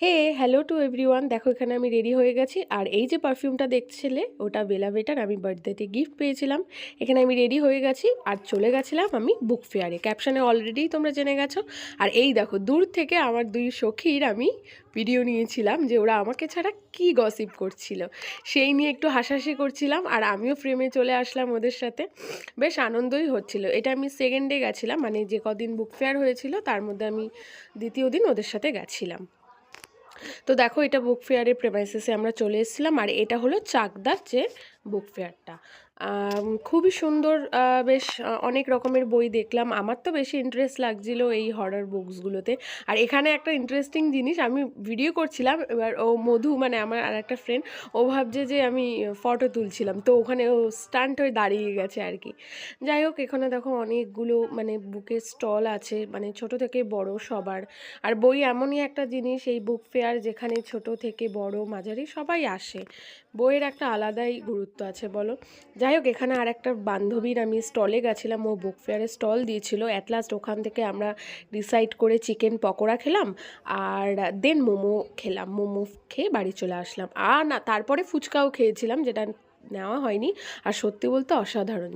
Hey hello to everyone, দেখো এখানে আমি রেডি হয়ে গেছি। আর এই যে পারফিউমটা দেখছিলে ওটা বেলা ভিটার, আমি বার্থডেতে গিফট পেয়েছিলাম। এখানে আমি রেডি হয়ে গেছি আর চলে গেছিলাম আমি বুক ফেয়ারে। ক্যাপশনে অলরেডি তোমরা জেনে গেছো। আর এই দেখো দূর থেকে আমার দুই সখীর আমি ভিডিও নিয়েছিলাম যে ওরা আমাকে ছাড়া কি গসিপ করছিল, সেই নিয়ে একটু হাসাহাসি করছিলাম। আর আমিও ফ্রেমে চলে আসলাম ওদের সাথে, বেশ আনন্দই হচ্ছিল। এটা আমি সেকেন্ড ডে গেছিলাম, মানে যে কদিন বুক ফেয়ার হয়েছিল তার মধ্যে আমি দ্বিতীয় দিন ওদের সাথে গেছিলাম। তো দেখো এটা বুক ফেয়ারের প্রেমাইসেসে আমরা চলে এসেছিলাম। আর এটা হলো চাকদার যে বুক ফেয়ারটা, খুবই সুন্দর। বেশ অনেক রকমের বই দেখলাম। আমার তো বেশি ইন্টারেস্ট লাগছিল এই হরর বুকসগুলোতে। আর এখানে একটা ইন্টারেস্টিং জিনিস, আমি ভিডিও করছিলাম, এবার ও মধু মানে আমার আর একটা ফ্রেন্ড, ও ভাবছে যে আমি ফটো তুলছিলাম, তো ওখানে ও স্টান্ট হয়ে দাঁড়িয়ে গেছে আর কি। যাই হোক, এখানে দেখো অনেকগুলো মানে বুকের স্টল আছে, মানে ছোট থেকে বড় সবার। আর বই এমনই একটা জিনিস, এই বুক ফেয়ার যেখানে ছোট থেকে বড় মাঝারি সবাই আসে, বইয়ের একটা আলাদাই গুরুত্ব আছে বলো। যাই হোক, এখানে আর একটা বান্ধবীর আমি স্টলে গেছিলাম, ও বুক ফেয়ারে স্টল দিয়েছিল। অ্যাট লাস্ট ওখান থেকে আমরা ডিসাইড করে চিকেন পকোড়া খেলাম আর দেন মোমো খেলাম। মোমো খেয়ে বাড়ি চলে আসলাম। আর না, তারপরে ফুচকাও খেয়েছিলাম, যেটা নেওয়া হয়নি। আর সত্যি বলতে অসাধারণ।